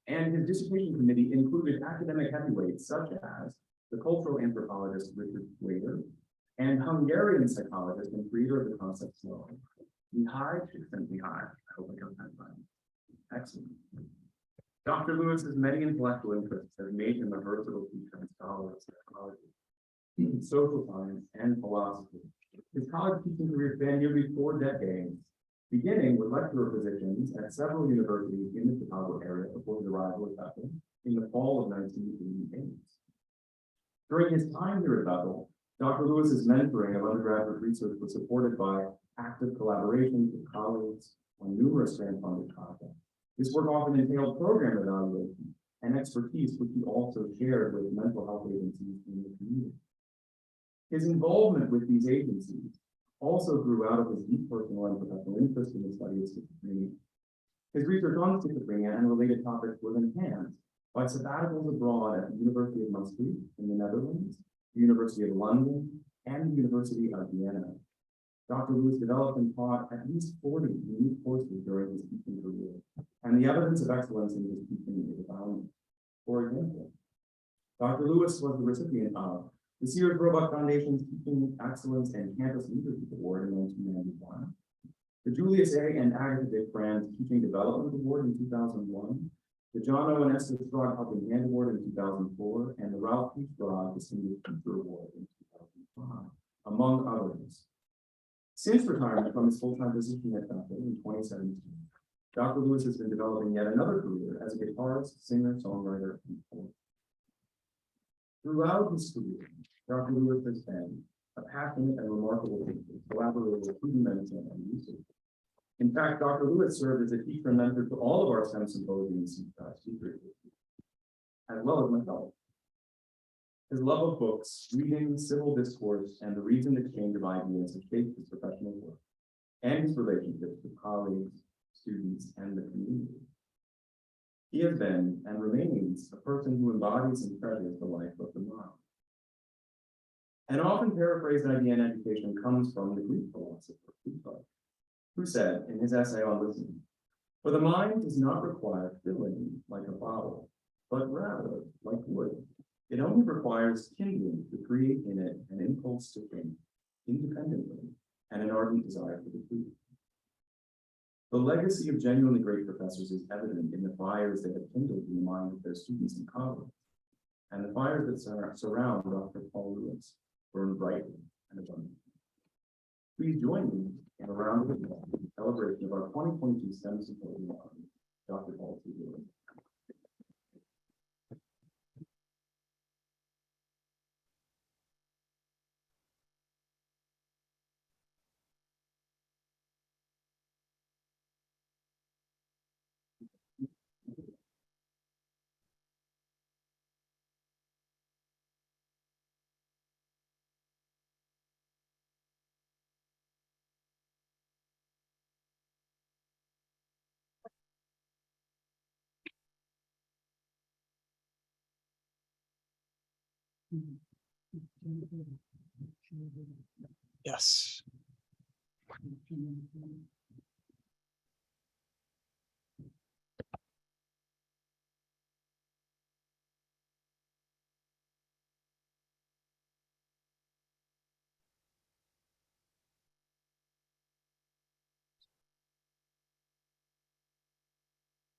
And his dissertation committee included academic heavyweights such as the cultural anthropologist Richard Wader and Hungarian psychologist and creator of the concept slow. Mihai Csikszentmihalyi. I hope I got that right. Excellent. Dr. Lewis's many intellectual interests have made him a versatile teacher and scholar of psychology, social science, and philosophy. His college teaching career spanned nearly 4 decades, beginning with lecturer positions at several universities in the Chicago area before the arrival of Bethel in the fall of 1988. During his time here at Bethel, Dr. Lewis's mentoring of undergraduate research was supported by active collaborations with colleagues on numerous grant-funded projects. This work often entailed program evaluation and expertise, which he also shared with mental health agencies in the community. His involvement with these agencies also grew out of his deep personal and professional interest in the study of schizophrenia. His research on schizophrenia and related topics was enhanced by sabbaticals abroad at the University of Maastricht in the Netherlands, the University of London, and the University of Vienna. Dr. Lewis developed and taught at least 40 unique courses during his teaching career, and the evidence of excellence in his teaching is abounding. For example, Dr. Lewis was the recipient of the Sears Roebuck Foundation's Teaching Excellence and Campus Leadership Award in 1991, the Julius A. and Agatha Dick Brand's Teaching Development Award in 2001, the John O. and Esther Sprague Helping Hand Award in 2004, and the Ralph P. Sprague Distinguished Teacher Award in 2005, among others. Since retirement from his full-time position at Bethel in 2017, Dr. Lewis has been developing yet another career as a guitarist, singer, songwriter, and poet. Throughout his career, Dr. Lewis has been a passionate and remarkable teacher, collaborator with human medicine and research. In fact, Dr. Lewis served as a teacher and mentor to all of our STEM symposiums, as well as myself. His love of books, reading, civil discourse, and the reasoned exchange of ideas have shaped his professional work and his relationships with colleagues, students, and the community. He has been and remains a person who embodies and treasures the life of the mind. An often paraphrased idea in education comes from the Greek philosopher Plutarch, who said in his essay on listening, "For the mind does not require filling like a bottle, but rather like wood. It only requires kindling to create in it an impulse to think independently and an ardent desire for the truth." The legacy of genuinely great professors is evident in the fires they have kindled in the minds of their students and colleagues, and the fires that surround Dr. Paul Lewis burn brightly and abundantly. Please join me in a round of applause in celebration of our 2022 STEM Symposium, Dr. Paul T. Lewis. Yes.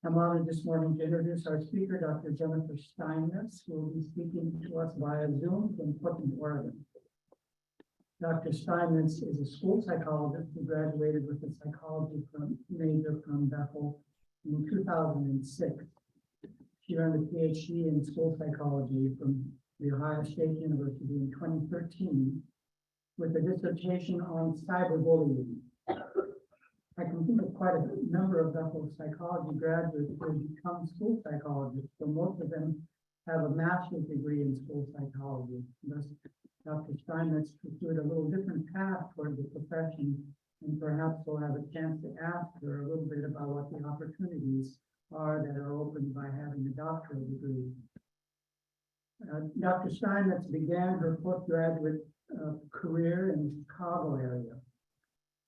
I'm honored this morning to introduce our speaker, Dr. Jennifer Steinmetz, who will be speaking to us via Zoom from Portland, Oregon. Dr. Steinmetz is a school psychologist who graduated with a psychology major from Bethel in 2006. She earned a PhD in school psychology from The Ohio State University in 2013 with a dissertation on cyberbullying. I can think of quite a number of Bethel psychology graduates who have become school psychologists, so most of them have a master's degree in school psychology. Thus, Dr. Steinmetz pursued a little different path toward the profession, and perhaps we'll have a chance to ask her a little bit about what the opportunities are that are opened by having a doctoral degree. Dr. Steinmetz began her postgraduate career in the Chicago area.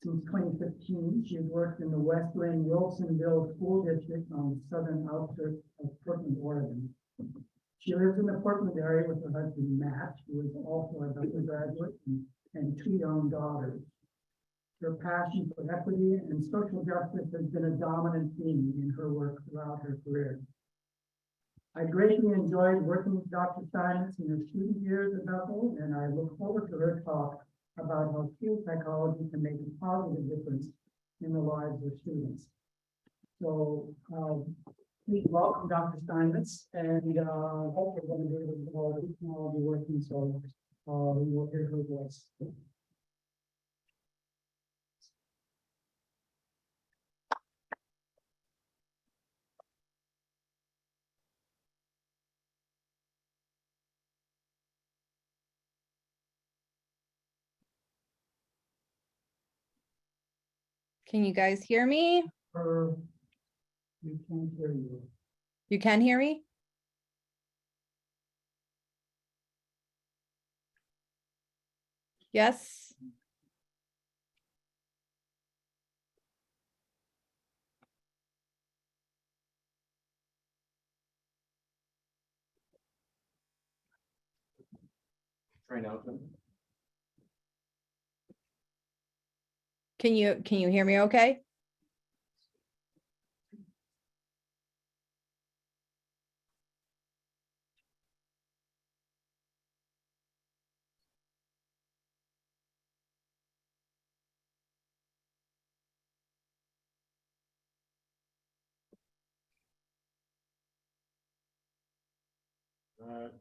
Since 2015, she has worked in the West Lane Wilsonville School District on the southern outskirts of Portland, Oregon. She lives in the Portland area with her husband, Matt, who is also an undergraduate, and two young daughters. Her passion for equity and social justice has been a dominant theme in her work throughout her career. I greatly enjoyed working with Dr. Steinmetz in her student years at Bethel, and I look forward to her talk about how school psychology can make a positive difference in the lives of students. So, please welcome Dr. Steinmetz, and hope we're going to be able to all the technology working, so we will hear her voice. Can you guys hear me? We can't hear you. You can hear me? Yes. Try now. Can you hear me okay?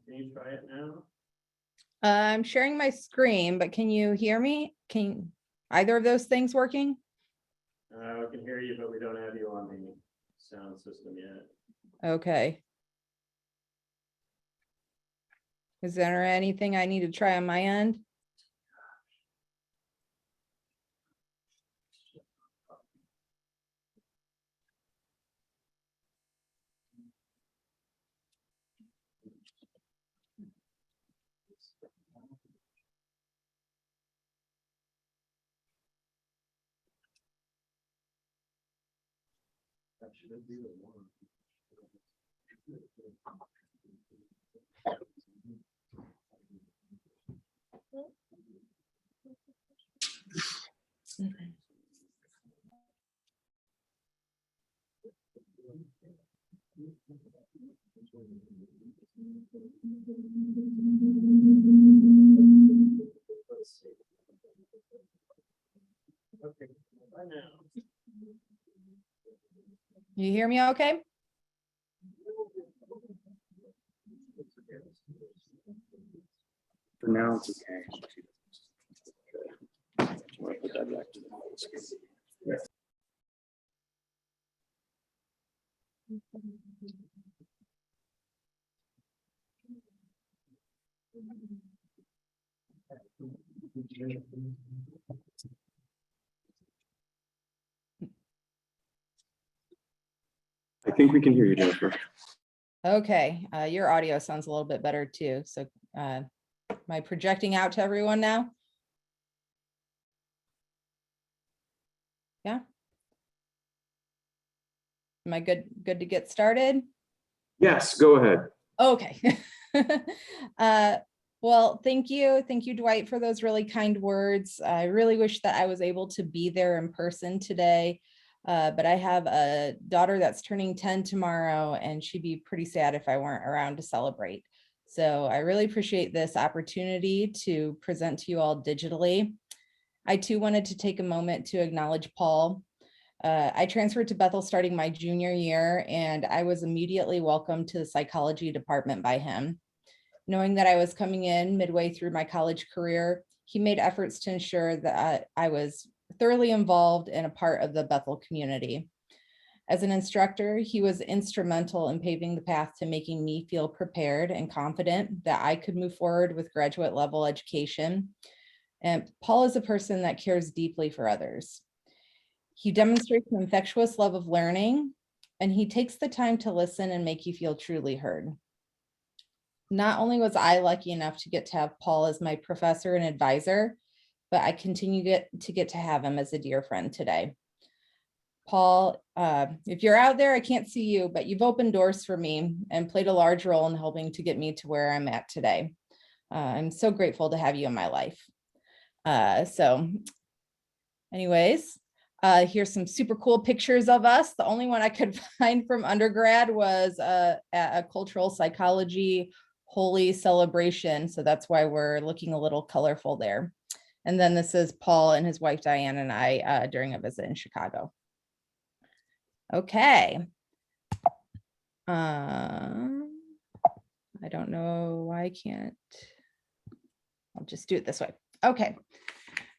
Can you try it now? I'm sharing my screen, but can you hear me? Can either of those things working? We can hear you, but we don't have you on the sound system yet. Okay. Is there anything I need to try on my end? That should be the one. Okay, bye now. You hear me okay? For now, it's okay. Put that back to the full screen. Yeah. I think we can hear you, Jennifer. Okay, your audio sounds a little bit better too. So am I projecting out to everyone now? Yeah. Am I good to get started? Yes, go ahead. Okay. Well, thank you. Thank you, Dwight, for those really kind words. I really wish that I was able to be there in person today. But I have a daughter that's turning 10 tomorrow, and she'd be pretty sad if I weren't around to celebrate. So I really appreciate this opportunity to present to you all digitally. I too wanted to take a moment to acknowledge Paul. I transferred to Bethel starting my junior year, and I was immediately welcomed to the psychology department by him. Knowing that I was coming in midway through my college career, he made efforts to ensure that I was thoroughly involved and a part of the Bethel community. As an instructor, he was instrumental in paving the path to making me feel prepared and confident that I could move forward with graduate level education. And Paul is a person that cares deeply for others. He demonstrates an infectious love of learning, and he takes the time to listen and make you feel truly heard. Not only was I lucky enough to get to have Paul as my professor and advisor, but I continue to get to have him as a dear friend today. Paul, if you're out there, I can't see you, but you've opened doors for me and played a large role in helping to get me to where I'm at today. I'm so grateful to have you in my life. So anyways, here's some super cool pictures of us. The only one I could find from undergrad was at a cultural psychology holy celebration. So that's why we're looking a little colorful there. And then this is Paul and his wife, Diane, and I during a visit in Chicago. Okay. I don't know why I can't. I'll just do it this way. Okay.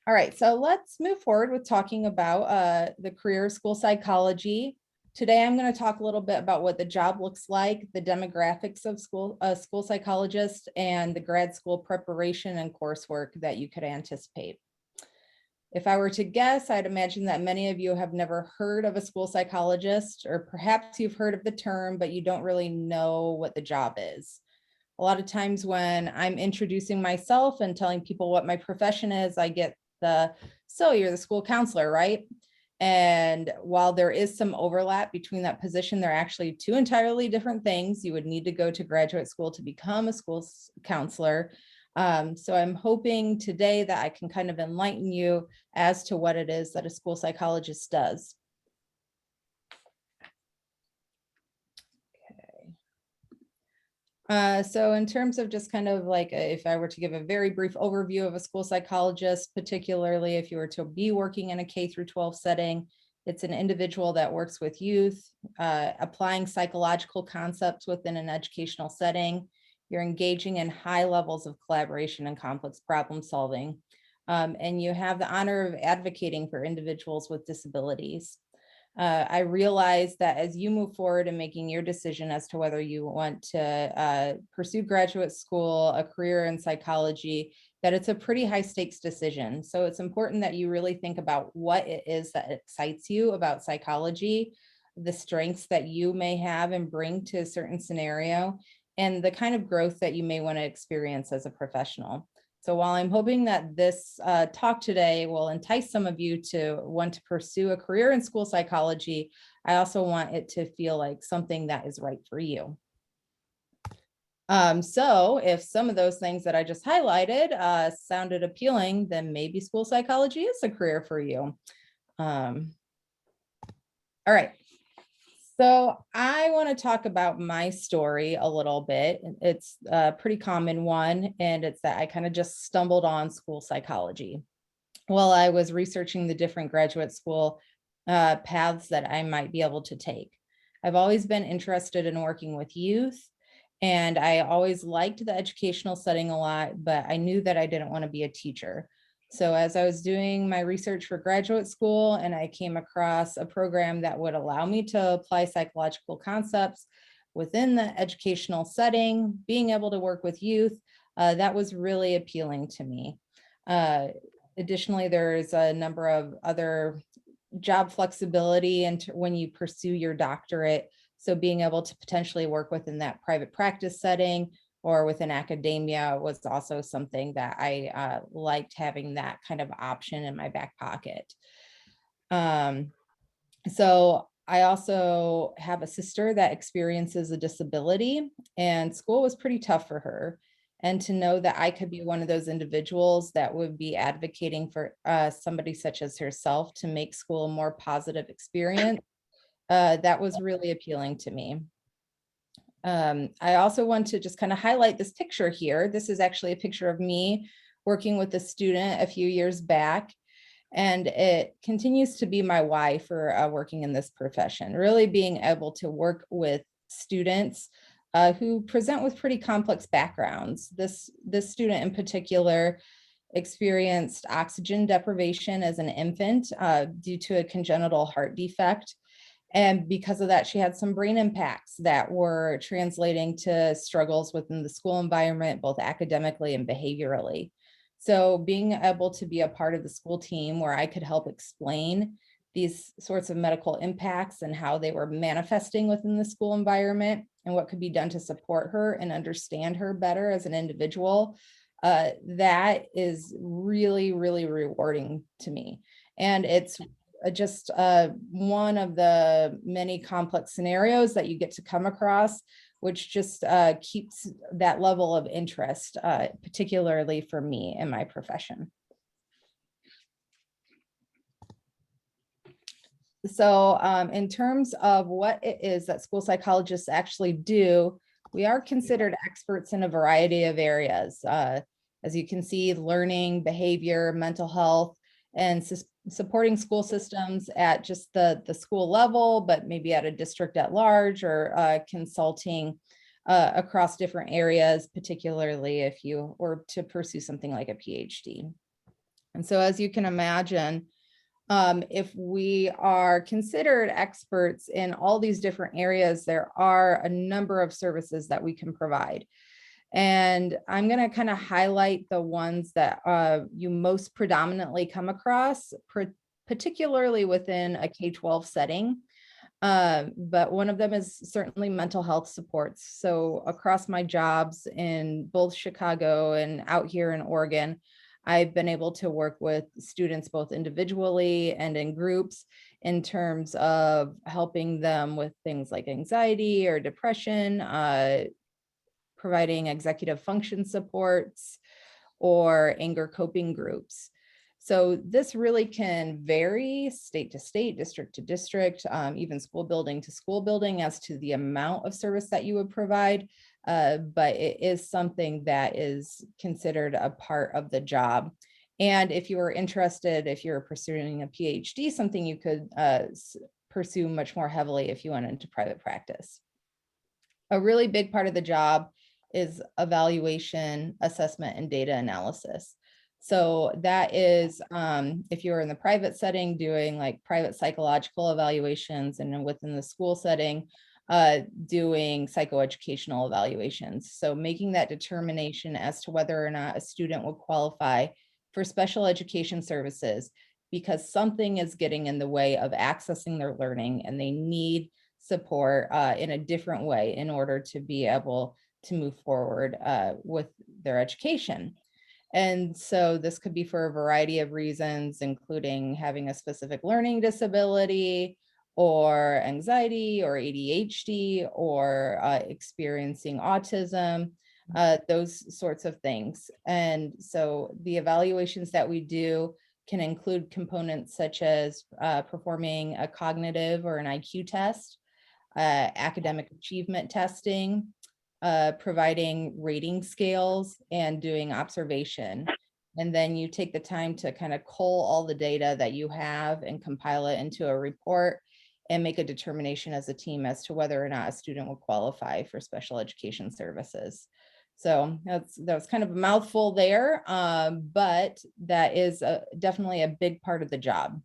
All right. So let's move forward with talking about the career school psychology. Today, I'm going to talk a little bit about what the job looks like, the demographics of school psychologists, and the grad school preparation and coursework that you could anticipate. If I were to guess, I'd imagine that many of you have never heard of a school psychologist, or perhaps you've heard of the term, but you don't really know what the job is. A lot of times when I'm introducing myself and telling people what my profession is, I get so you're the school counselor, right? And while there is some overlap between that position, they're actually two entirely different things. You would need to go to graduate school to become a school counselor. So I'm hoping today that I can kind of enlighten you as to what it is that a school psychologist does. Okay. So in terms of just kind of like, if I were to give a very brief overview of a school psychologist, particularly if you were to be working in a K-12 setting, it's an individual that works with youth, applying psychological concepts within an educational setting. You're engaging in high levels of collaboration and complex problem solving. And you have the honor of advocating for individuals with disabilities. I realize that as you move forward in making your decision as to whether you want to pursue graduate school, a career in psychology, that it's a pretty high stakes decision. So it's important that you really think about what it is that excites you about psychology, the strengths that you may have and bring to a certain scenario, and the kind of growth that you may want to experience as a professional. So while I'm hoping that this talk today will entice some of you to want to pursue a career in school psychology, I also want it to feel like something that is right for you. So if some of those things that I just highlighted sounded appealing, then maybe school psychology is a career for you. All right. So I want to talk about my story a little bit. It's a pretty common one, and it's that I kind of just stumbled on school psychology while I was researching the different graduate school paths that I might be able to take. I've always been interested in working with youth, and I always liked the educational setting a lot, but I knew that I didn't want to be a teacher. So as I was doing my research for graduate school and I came across a program that would allow me to apply psychological concepts within the educational setting, being able to work with youth, that was really appealing to me. Additionally, there's a number of other job flexibility and when you pursue your doctorate. So being able to potentially work within that private practice setting or within academia was also something that I liked, having that kind of option in my back pocket. So I also have a sister that experiences a disability, and school was pretty tough for her. And to know that I could be one of those individuals that would be advocating for somebody such as herself to make school a more positive experience, that was really appealing to me. I also want to just kind of highlight this picture here. This is actually a picture of me working with a student a few years back, and it continues to be my why for working in this profession, really being able to work with students who present with pretty complex backgrounds. This student in particular experienced oxygen deprivation as an infant due to a congenital heart defect. And because of that, she had some brain impacts that were translating to struggles within the school environment, both academically and behaviorally. So being able to be a part of the school team where I could help explain these sorts of medical impacts and how they were manifesting within the school environment and what could be done to support her and understand her better as an individual that is really, really rewarding to me. And it's just one of the many complex scenarios that you get to come across, which just keeps that level of interest, particularly for me in my profession. So in terms of what it is that school psychologists actually do, we are considered experts in a variety of areas. As you can see, learning, behavior, mental health, and supporting school systems at just the school level, but maybe at a district at large, or consulting across different areas, particularly if you were to pursue something like a PhD. And so as you can imagine, if we are considered experts in all these different areas, there are a number of services that we can provide. And I'm going to kind of highlight the ones that you most predominantly come across, particularly within a K-12 setting. But one of them is certainly mental health supports. So across my jobs in both Chicago and out here in Oregon, I've been able to work with students both individually and in groups in terms of helping them with things like anxiety or depression, providing executive function supports, or anger coping groups. So this really can vary state to state, district to district, even school building to school building as to the amount of service that you would provide. But it is something that is considered a part of the job. And if you are interested, if you're pursuing a PhD, something you could pursue much more heavily if you went into private practice. A really big part of the job is evaluation, assessment, and data analysis. So that is, if you're in the private setting doing like private psychological evaluations, and then within the school setting, doing psychoeducational evaluations. So making that determination as to whether or not a student will qualify for special education services because something is getting in the way of accessing their learning and they need support in a different way in order to be able to move forward with their education. And so this could be for a variety of reasons, including having a specific learning disability or anxiety or ADHD or experiencing autism, those sorts of things. And so the evaluations that we do can include components such as performing a cognitive or an IQ test, academic achievement testing, providing rating scales, and doing observation. And then you take the time to kind of cull all the data that you have and compile it into a report and make a determination as a team as to whether or not a student will qualify for special education services. So that was kind of a mouthful there, but that is definitely a big part of the job.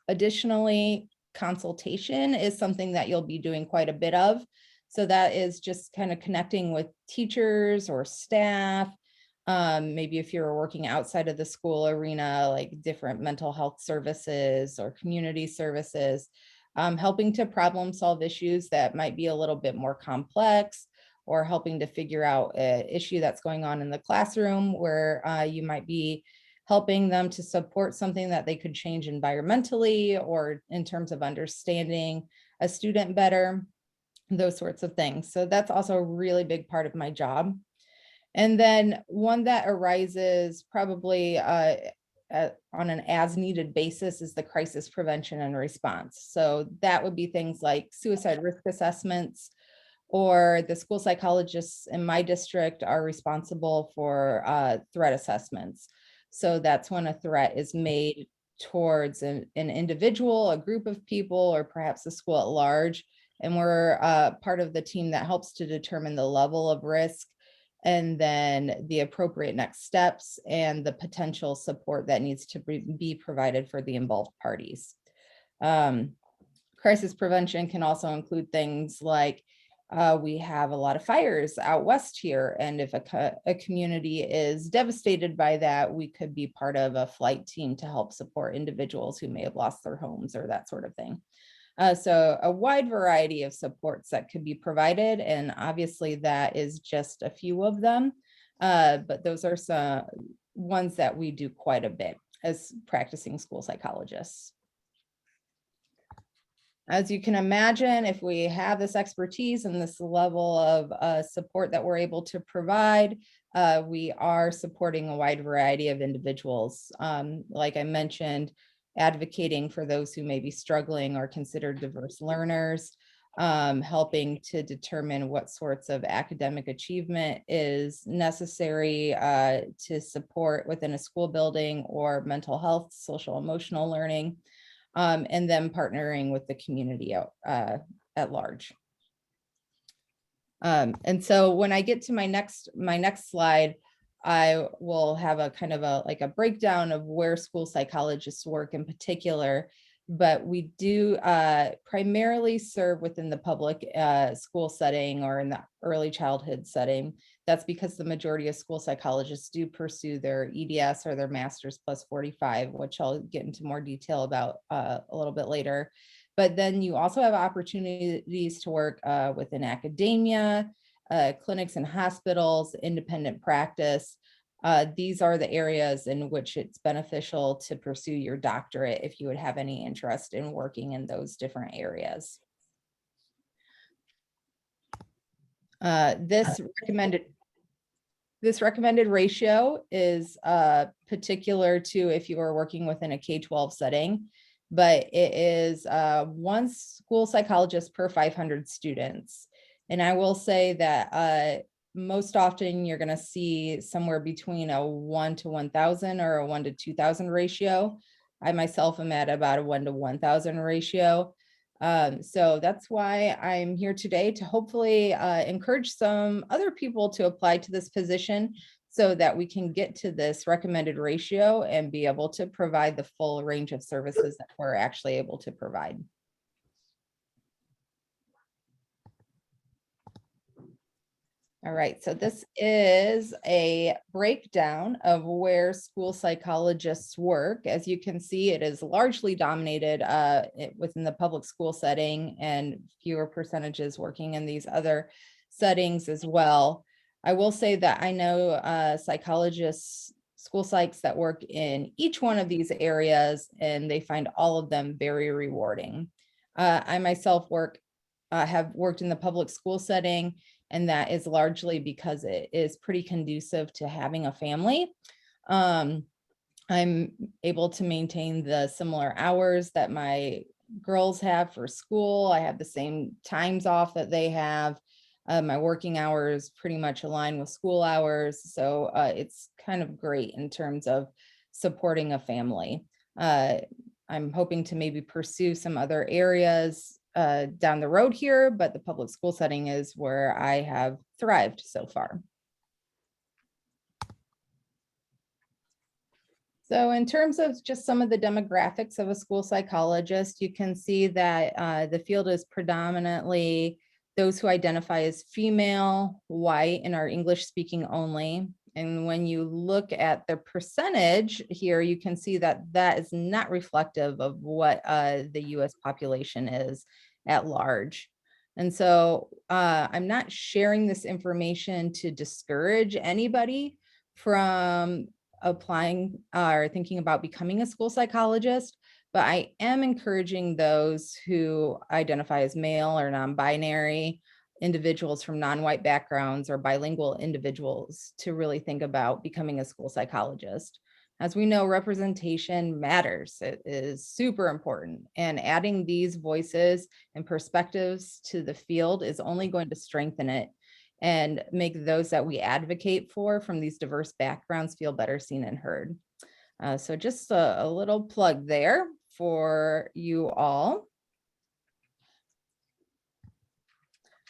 Additionally, consultation is something that you'll be doing quite a bit of. So that is just kind of connecting with teachers or staff. Maybe if you're working outside of the school arena, like different mental health services or community services, helping to problem solve issues that might be a little bit more complex, or helping to figure out an issue that's going on in the classroom where you might be helping them to support something that they could change environmentally or in terms of understanding a student better, those sorts of things. So that's also a really big part of my job. And then one that arises probably on an as needed basis is the crisis prevention and response. So that would be things like suicide risk assessments, or the school psychologists in my district are responsible for threat assessments. So that's when a threat is made towards an individual, a group of people, or perhaps the school at large. And we're part of the team that helps to determine the level of risk and then the appropriate next steps and the potential support that needs to be provided for the involved parties. Crisis prevention can also include things like we have a lot of fires out west here, and if a community is devastated by that, we could be part of a flight team to help support individuals who may have lost their homes or that sort of thing. So a wide variety of supports that could be provided, and obviously that is just a few of them. but those are some ones that we do quite a bit as practicing school psychologists. As you can imagine, if we have this expertise and this level of support that we're able to provide, we are supporting a wide variety of individuals. Like I mentioned, advocating for those who may be struggling or considered diverse learners, helping to determine what sorts of academic achievement is necessary to support within a school building or mental health, social emotional learning, and then partnering with the community at large. And so when I get to my next slide, I will have a kind of a breakdown of where school psychologists work in particular, but we do primarily serve within the public school setting or in the early childhood setting. That's because the majority of school psychologists do pursue their EDS or their master's plus 45, which I'll get into more detail about a little bit later. But then you also have opportunities to work within academia, clinics and hospitals, independent practice. These are the areas in which it's beneficial to pursue your doctorate if you would have any interest in working in those different areas. This recommended ratio is particular to if you are working within a K-12 setting, but it is 1 school psychologist per 500 students. And I will say that most often you're going to see somewhere between a 1 to 1,000 or a 1 to 2,000 ratio. I myself am at about a 1 to 1,000 ratio. So that's why I'm here today to hopefully encourage some other people to apply to this position so that we can get to this recommended ratio and be able to provide the full range of services that we're actually able to provide. All right, so this is a breakdown of where school psychologists work. As you can see, it is largely dominated within the public school setting and fewer percentages working in these other settings as well. I will say that I know psychologists, school psychs that work in each one of these areas, and they find all of them very rewarding. I myself have worked in the public school setting, and that is largely because it is pretty conducive to having a family. I'm able to maintain the similar hours that my girls have for school. I have the same times off that they have. My working hours pretty much align with school hours. So it's kind of great in terms of supporting a family. I'm hoping to maybe pursue some other areas down the road here, but the public school setting is where I have thrived so far. So in terms of just some of the demographics of a school psychologist, you can see that the field is predominantly those who identify as female, white, and are English speaking only. And when you look at the percentage here, you can see that that is not reflective of what the US population is at large. And so I'm not sharing this information to discourage anybody from applying or thinking about becoming a school psychologist, but I am encouraging those who identify as male or non-binary, individuals from non-white backgrounds, or bilingual individuals to really think about becoming a school psychologist. As we know, representation matters. It is super important, and adding these voices and perspectives to the field is only going to strengthen it and make those that we advocate for from these diverse backgrounds feel better seen and heard. So just a little plug there for you all.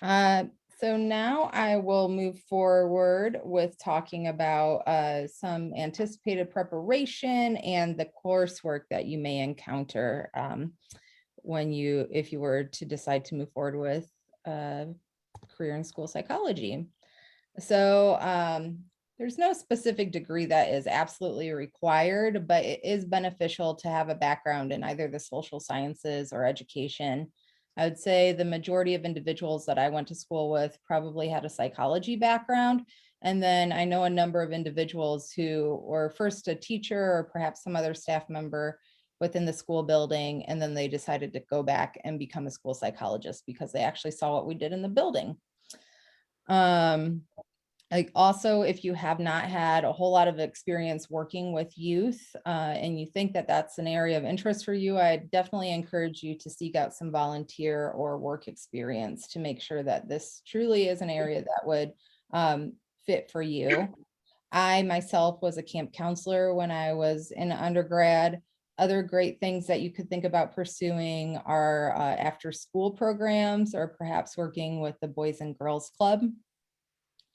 So now I will move forward with talking about some anticipated preparation and the coursework that you may encounter if you were to decide to move forward with career in school psychology. So there's no specific degree that is absolutely required, but it is beneficial to have a background in either the social sciences or education. I would say the majority of individuals that I went to school with probably had a psychology background, And then I know a number of individuals who were first a teacher or perhaps some other staff member within the school building, and then they decided to go back and become a school psychologist because they actually saw what we did in the building. Like also, if you have not had a whole lot of experience working with youth and you think that that's an area of interest for you, I definitely encourage you to seek out some volunteer or work experience to make sure that this truly is an area that would fit for you. I myself was a camp counselor when I was in undergrad. Other great things that you could think about pursuing are after school programs or perhaps working with the Boys and Girls Club.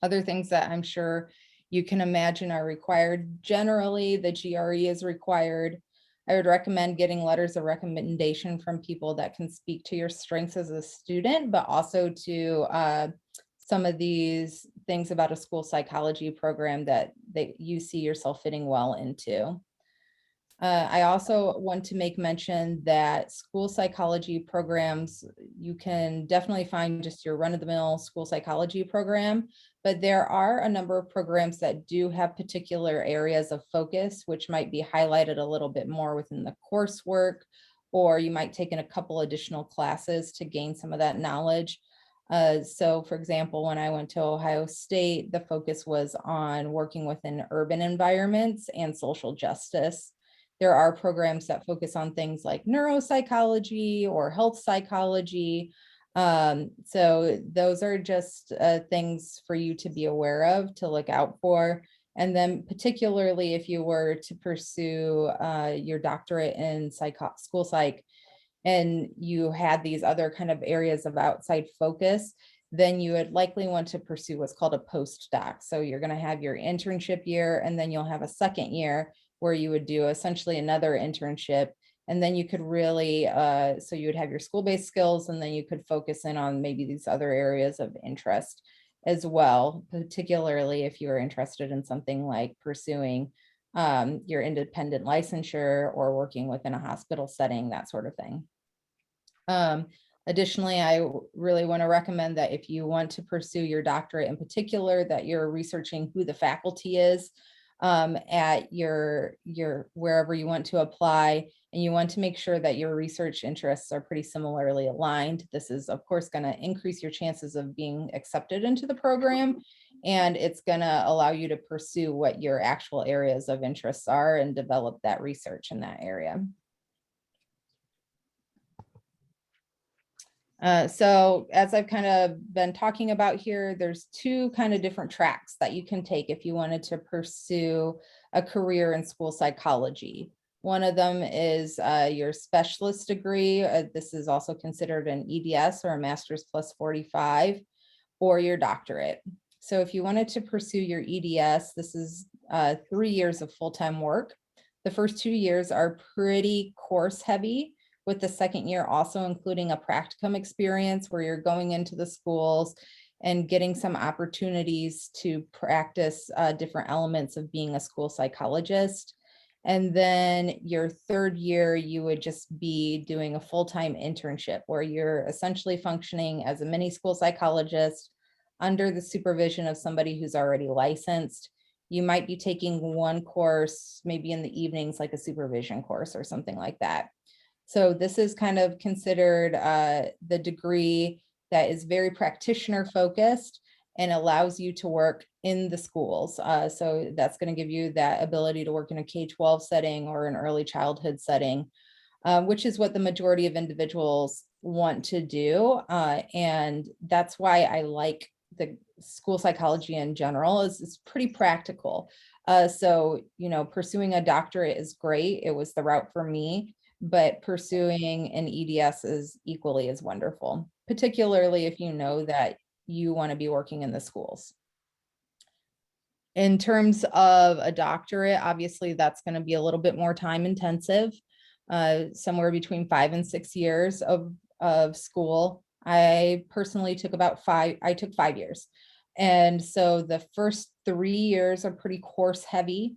Other things that I'm sure you can imagine are required. Generally, the GRE is required. I would recommend getting letters of recommendation from people that can speak to your strengths as a student, but also to some of these things about a school psychology program that you see yourself fitting well into. I also want to make mention that school psychology programs, you can definitely find just your run-of-the-mill school psychology program, but there are a number of programs that do have particular areas of focus, which might be highlighted a little bit more within the coursework, or you might take in a couple additional classes to gain some of that knowledge. So for example, when I went to Ohio State, the focus was on working within urban environments and social justice. There are programs that focus on things like neuropsychology or health psychology. So those are just things for you to be aware of, to look out for. And then particularly if you were to pursue your doctorate in school psych, and you had these other kind of areas of outside focus, then you would likely want to pursue what's called a postdoc. So you're going to have your internship year, and then you'll have a second year where you would do essentially another internship. And then you could really, so you would have your school-based skills, and then you could focus in on maybe these other areas of interest as well, particularly if you are interested in something like pursuing your independent licensure or working within a hospital setting, that sort of thing. Additionally, I really want to recommend that if you want to pursue your doctorate in particular, that you're researching who the faculty is at your wherever you want to apply, and you want to make sure that your research interests are pretty similarly aligned. This is of course going to increase your chances of being accepted into the program, and it's going to allow you to pursue what your actual areas of interests are and develop that research in that area. So as I've kind of been talking about here, there's two kind of different tracks that you can take if you wanted to pursue a career in school psychology. One of them is your specialist degree. This is also considered an EDS or a master's plus 45, or your doctorate. So if you wanted to pursue your EDS, this is 3 years of full-time work. The first 2 years are pretty course heavy, with the second year also including a practicum experience where you're going into the schools and getting some opportunities to practice different elements of being a school psychologist. And then your third year, you would just be doing a full-time internship where you're essentially functioning as a mini school psychologist under the supervision of somebody who's already licensed. You might be taking one course, maybe in the evenings, like a supervision course or something like that. So this is kind of considered the degree that is very practitioner focused and allows you to work in the schools. So that's going to give you that ability to work in a K-12 setting or an early childhood setting, which is what the majority of individuals want to do. And that's why I like the school psychology in general. Is it's pretty practical. So, you know, pursuing a doctorate is great. It was the route for me, but pursuing an EDS is equally as wonderful, particularly if you know that you want to be working in the schools. In terms of a doctorate, obviously that's going to be a little bit more time intensive, somewhere between 5 and 6 years of school. I personally took I took 5 years. And so the first 3 years are pretty course heavy,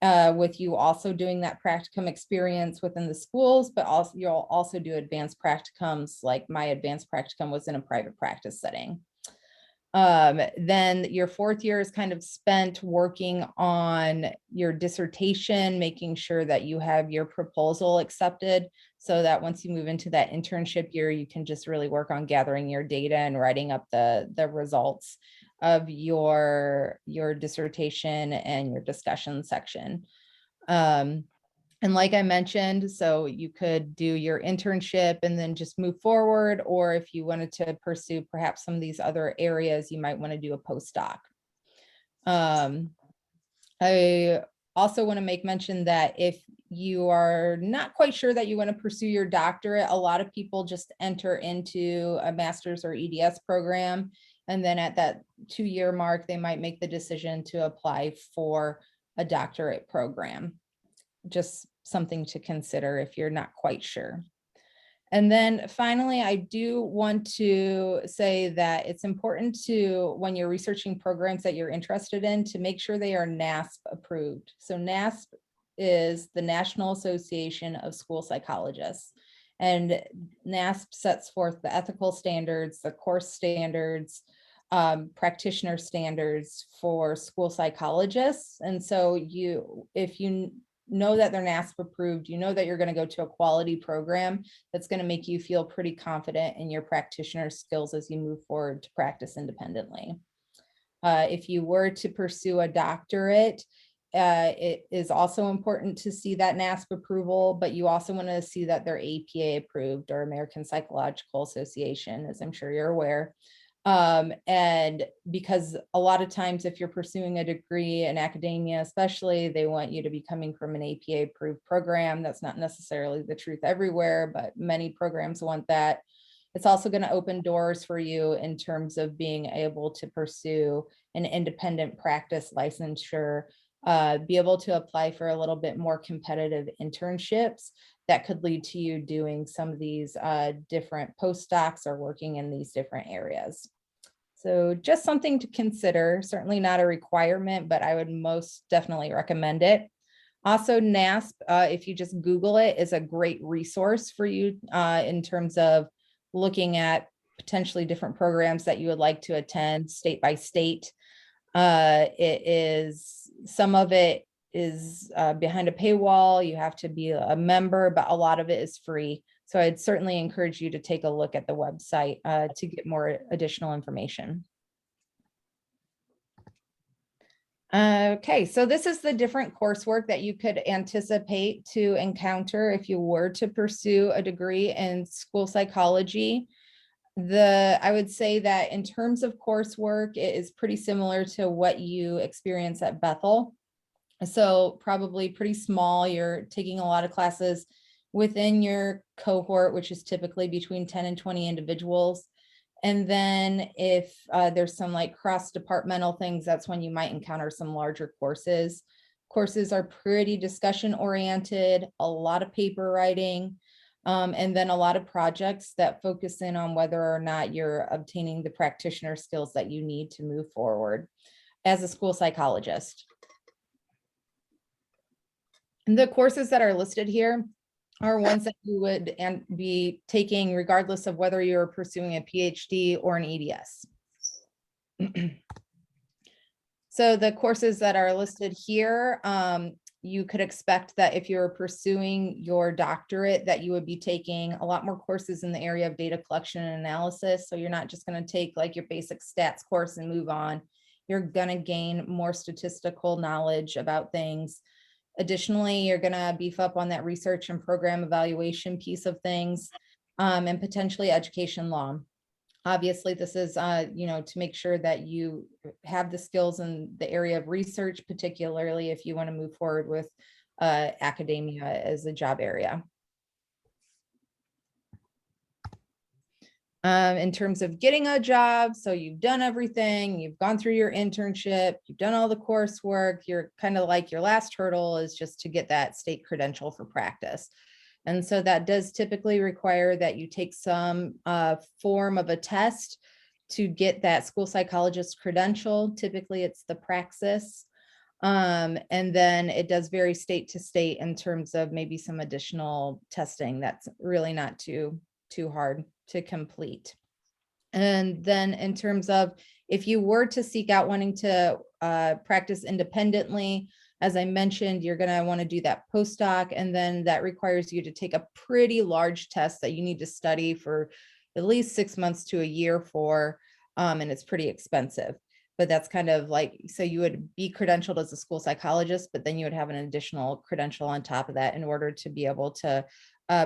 with you also doing that practicum experience within the schools, but also you'll also do advanced practicums. Like my advanced practicum was in a private practice setting. Then your fourth year is kind of spent working on your dissertation, making sure that you have your proposal accepted, so that once you move into that internship year, you can just really work on gathering your data and writing up the results of your dissertation and your discussion section. And like I mentioned, so you could do your internship and then just move forward, or if you wanted to pursue perhaps some of these other areas, you might want to do a postdoc. I also want to make mention that if you are not quite sure that you want to pursue your doctorate, a lot of people just enter into a master's or EDS program, and then at that 2-year mark, they might make the decision to apply for a doctorate program. Just something to consider if you're not quite sure. And then finally, I do want to say that it's important to, when you're researching programs that you're interested in, to make sure they are NASP approved. So NASP is the National Association of School Psychologists. And NASP sets forth the ethical standards, the course standards, practitioner standards for school psychologists. And so if you know that they're NASP approved, you know that you're going to go to a quality program that's going to make you feel pretty confident in your practitioner skills as you move forward to practice independently. If you were to pursue a doctorate, it is also important to see that NASP approval, but you also want to see that they're APA approved, or American Psychological Association, as I'm sure you're aware. And because a lot of times if you're pursuing a degree in academia, especially, they want you to be coming from an APA approved program. That's not necessarily the truth everywhere, but many programs want that. It's also going to open doors for you in terms of being able to pursue an independent practice licensure, be able to apply for a little bit more competitive internships that could lead to you doing some of these different postdocs or working in these different areas. So just something to consider, certainly not a requirement, but I would most definitely recommend it. Also, NASP, if you just Google it, is a great resource for you in terms of looking at potentially different programs that you would like to attend state by state. Some of it is behind a paywall. You have to be a member, but a lot of it is free. So I'd certainly encourage you to take a look at the website to get more additional information. Okay, so this is the different coursework that you could anticipate to encounter if you were to pursue a degree in school psychology. I would say that in terms of coursework, it is pretty similar to what you experience at Bethel. So probably pretty small. You're taking a lot of classes within your cohort, which is typically between 10 and 20 individuals. And then if there's some like cross-departmental things, that's when you might encounter some larger courses. Courses are pretty discussion oriented, a lot of paper writing, and then a lot of projects that focus in on whether or not you're obtaining the practitioner skills that you need to move forward as a school psychologist. And the courses that are listed here are ones that you would be taking regardless of whether you're pursuing a PhD or an EDS. So the courses that are listed here, you could expect that if you're pursuing your doctorate, that you would be taking a lot more courses in the area of data collection and analysis. So you're not just going to take like your basic stats course and move on. You're going to gain more statistical knowledge about things. Additionally, you're going to beef up on that research and program evaluation piece of things, and potentially education law. Obviously, this is, to make sure that you have the skills in the area of research, particularly if you want to move forward with academia as a job area. In terms of getting a job, so you've done everything, you've gone through your internship, you've done all the coursework, you're kind of like your last hurdle is just to get that state credential for practice. And so that does typically require that you take some form of a test to get that school psychologist credential. Typically it's the praxis. And then it does vary state to state in terms of maybe some additional testing that's really not too hard to complete. And then in terms of if you were to seek out wanting to practice independently, as I mentioned, you're going to want to do that postdoc, and then that requires you to take a pretty large test that you need to study for at least 6 months to a year for, and it's pretty expensive. But that's kind of like, so you would be credentialed as a school psychologist, but then you would have an additional credential on top of that in order to be able to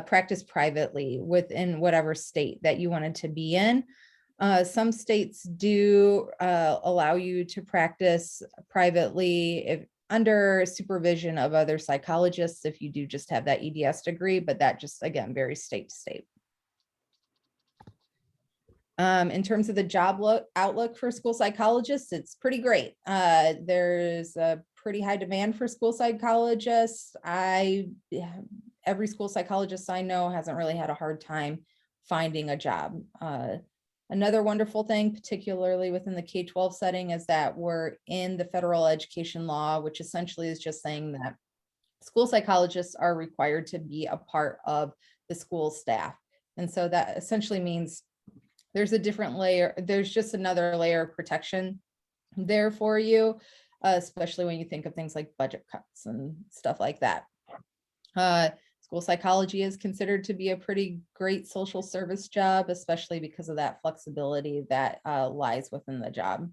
practice privately within whatever state that you wanted to be in. Some states do allow you to practice privately if under supervision of other psychologists, if you do just have that EDS degree, but that just, again, varies state to state. In terms of the job outlook for school psychologists, it's pretty great. There's a pretty high demand for school psychologists. Every school psychologist I know hasn't really had a hard time finding a job. Another wonderful thing, particularly within the K-12 setting, is that we're in the federal education law, which essentially is just saying that school psychologists are required to be a part of the school staff. And so that essentially means there's a different layer, there's just another layer of protection there for you, especially when you think of things like budget cuts and stuff like that. School psychology is considered to be a pretty great social service job, especially because of that flexibility that lies within the job.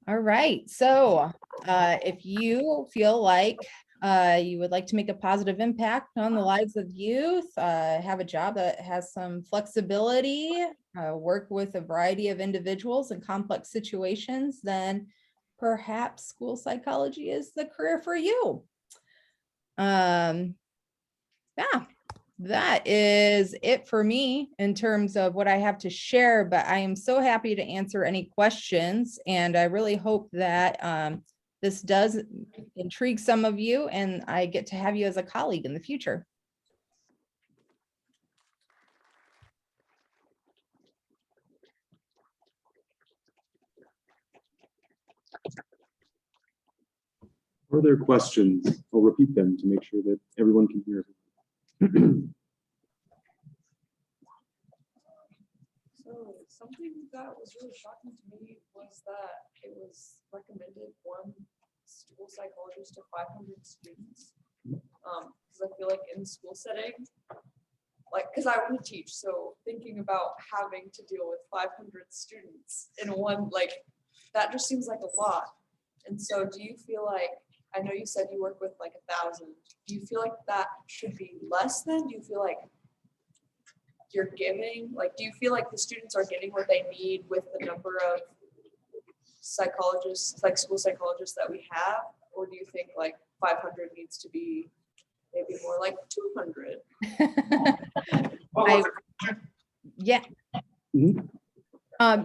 All right, so if you feel like you would like to make a positive impact on the lives of youth, have a job that has some flexibility, work with a variety of individuals in complex situations, then perhaps school psychology is the career for you. Yeah, that is it for me in terms of what I have to share, but I am so happy to answer any questions, and I really hope that this does intrigue some of you and I get to have you as a colleague in the future. Further questions? I'll repeat them to make sure that everyone can hear. So something that was really shocking to me was that it was recommended one school psychologist to 500 students. Because I feel like in the school setting, like, because I want to teach, so thinking about having to deal with 500 students in one, like, that just seems like a lot. And so do you feel like, I know you said you work with like 1,000. Do you feel like that should be less than? Do you feel like you're giving, like, do you feel like the students are getting what they need with the number of psychologists, like school psychologists that we have? Or do you think like 500 needs to be maybe more like 200? Yeah. Mhm.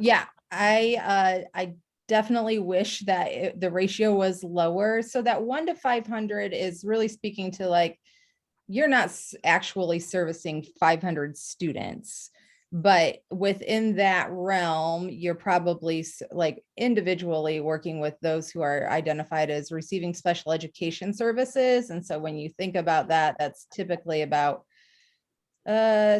Yeah, I definitely wish that the ratio was lower. So that 1 to 500 is really speaking to like, you're not actually servicing 500 students, but within that realm, you're probably like individually working with those who are identified as receiving special education services. And so when you think about that, that's typically about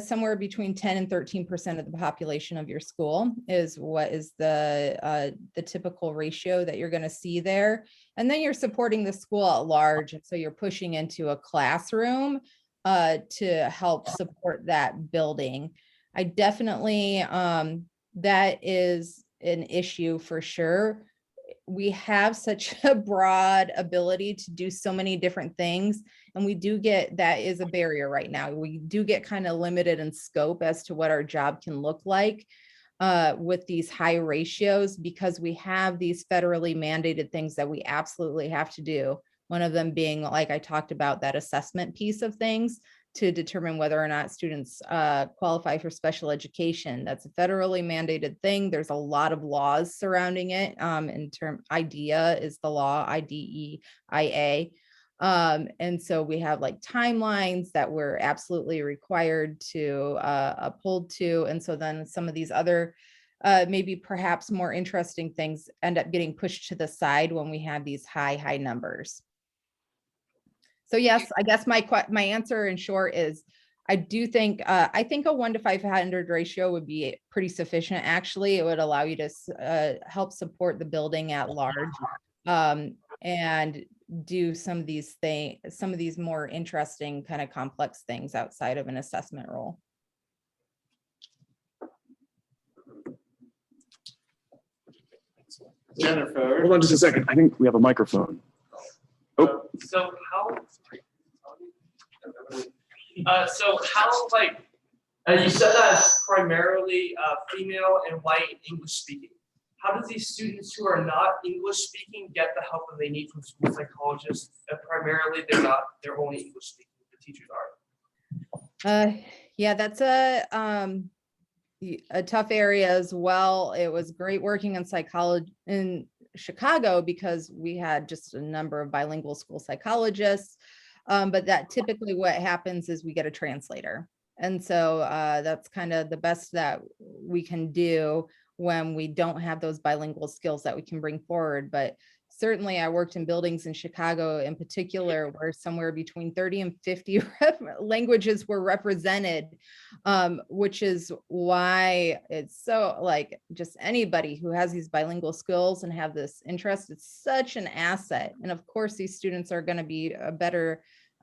somewhere between 10 and 13% of the population of your school is what is the typical ratio that you're going to see there. And then you're supporting the school at large. And so you're pushing into a classroom to help support that building. I definitely, that is an issue for sure. We have such a broad ability to do so many different things. And we do get, that is a barrier right now. We do get kind of limited in scope as to what our job can look like with these high ratios, because we have these federally mandated things that we absolutely have to do. One of them being, like I talked about, that assessment piece of things to determine whether or not students qualify for special education. That's a federally mandated thing. There's a lot of laws surrounding it. In term, IDEA is the law, IDEIA. And so we have like timelines that we're absolutely required to uphold to. And so then some of these other maybe perhaps more interesting things end up getting pushed to the side when we have these high numbers. So yes, I guess my answer in short is I do think, I think a 1 to 500 ratio would be pretty sufficient. Actually, it would allow you to help support the building at large, and do some of these things, some of these more interesting kind of complex things outside of an assessment role. Jennifer. Hold on just a second. I think we have a microphone. So how like you said that it's primarily female and white English speaking. How do these students who are not English speaking get the help that they need from school psychologists? Primarily, they're only English speaking. The teachers are. Yeah, that's a tough area as well. It was great working in psychology in Chicago because we had just a number of bilingual school psychologists. But that typically what happens is we get a translator. And so that's kind of the best that we can do when we don't have those bilingual skills that we can bring forward. But certainly I worked in buildings in Chicago in particular, where somewhere between 30 and 50 languages were represented, which is why it's so like just anybody who has these bilingual skills and have this interest, it's such an asset. And of course, these students are going to be better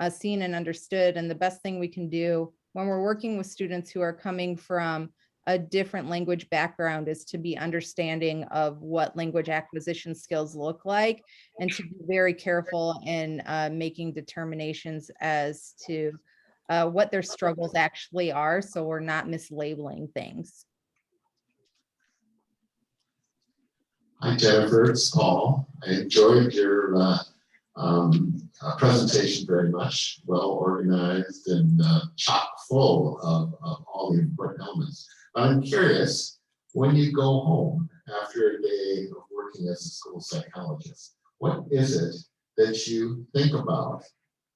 seen and understood. And the best thing we can do when we're working with students who are coming from a different language background is to be understanding of what language acquisition skills look like, and to be very careful in making determinations as to what their struggles actually are, so we're not mislabeling things. Hi, Jennifer, it's Paul. I enjoyed your presentation very much, well organized and chock full of all the important elements. I'm curious, when you go home after a day of working as a school psychologist, what is it that you think about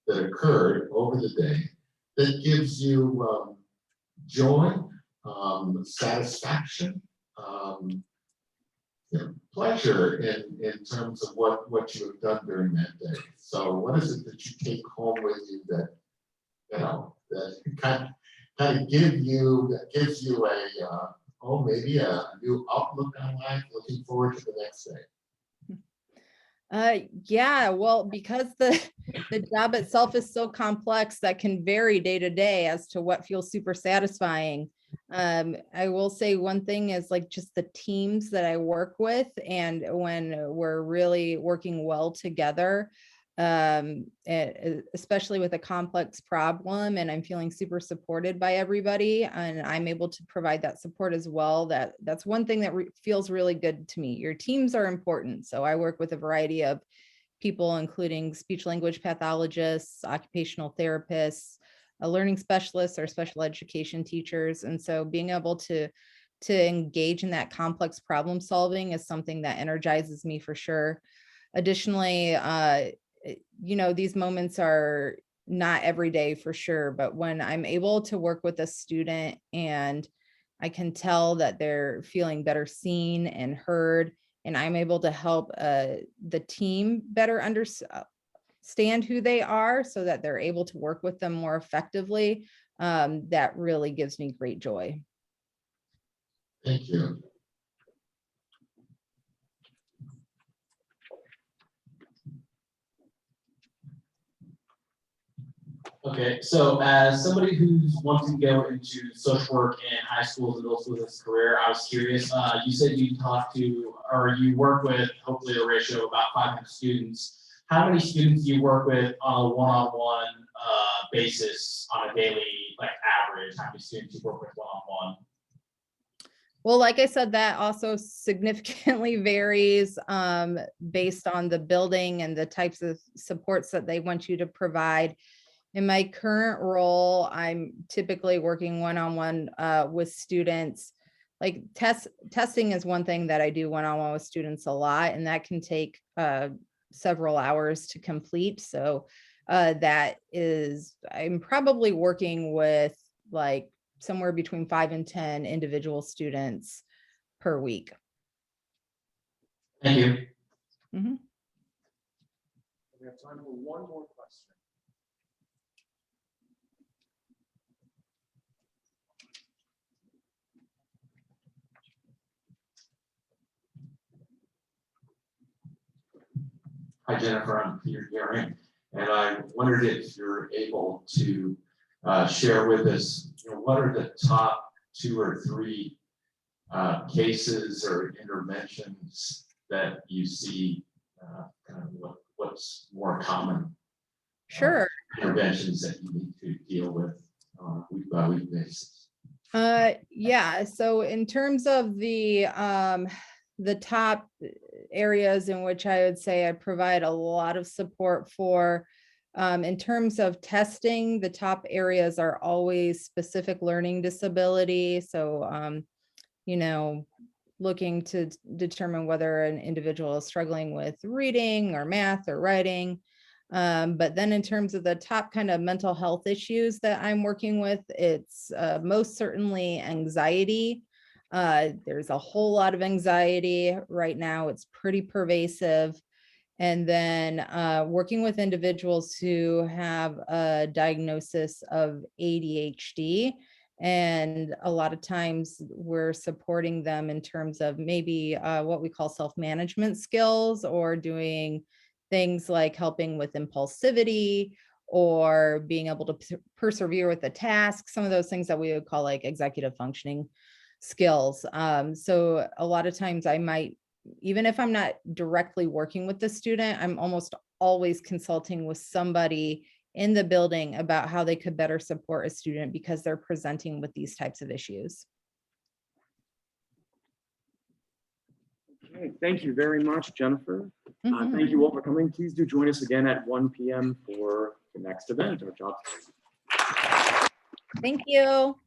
that occurred over the day that gives you joy, satisfaction, pleasure in terms of what you have done during that day? So what is it that you take home with you that, that kind of gives you a, maybe a new outlook on life, looking forward to the next day? Yeah, well, because the job itself is so complex, that can vary day to day as to what feels super satisfying. I will say one thing is like just the teams that I work with, and when we're really working well together, especially with a complex problem, and I'm feeling super supported by everybody, and I'm able to provide that support as well. That's one thing that feels really good to me. Your teams are important. So I work with a variety of people, including speech language pathologists, occupational therapists, learning specialists, or special education teachers. And so being able to engage in that complex problem solving is something that energizes me for sure. Additionally, these moments are not every day for sure, but when I'm able to work with a student and I can tell that they're feeling better seen and heard, and I'm able to help the team better understand who they are so that they're able to work with them more effectively, that really gives me great joy. Thank you. Okay, so as somebody who's wanting to go into social work in high schools and middle schools in his career, I was curious, you said you talked to, or you work with hopefully a ratio of about 500 students. How many students do you work with on a one-on-one basis on a daily, like average? How many students you work with one-on-one? Well, like I said, that also significantly varies based on the building and the types of supports that they want you to provide. In my current role, I'm typically working one-on-one with students. Like testing is one thing that I do one-on-one with students a lot, and that can take several hours to complete. So I'm probably working with like somewhere between 5 and 10 individual students per week. Thank you. Mm-hmm. We have time for one more question. Hi Jennifer, I'm Peter Garing, and I wondered if you're able to share with us, what are the top 2 or 3 cases or interventions that you see, kind of what's more common Sure. interventions that you need to deal with on a week-by-week basis? Yeah, so in terms of the top areas in which I would say I provide a lot of support for, in terms of testing, the top areas are always specific learning disability. So, looking to determine whether an individual is struggling with reading or math or writing. But then in terms of the top kind of mental health issues that I'm working with, it's most certainly anxiety. There's a whole lot of anxiety right now. It's pretty pervasive. And then working with individuals who have a diagnosis of ADHD. And a lot of times we're supporting them in terms of maybe what we call self-management skills, or doing things like helping with impulsivity or being able to persevere with the task, some of those things that we would call like executive functioning skills. So a lot of times I might, even if I'm not directly working with the student, I'm almost always consulting with somebody in the building about how they could better support a student because they're presenting with these types of issues. Okay, thank you very much, Jennifer. Mhm. Thank you all for coming. Please do join us again at 1 p.m. for the next event, our job. Thank you.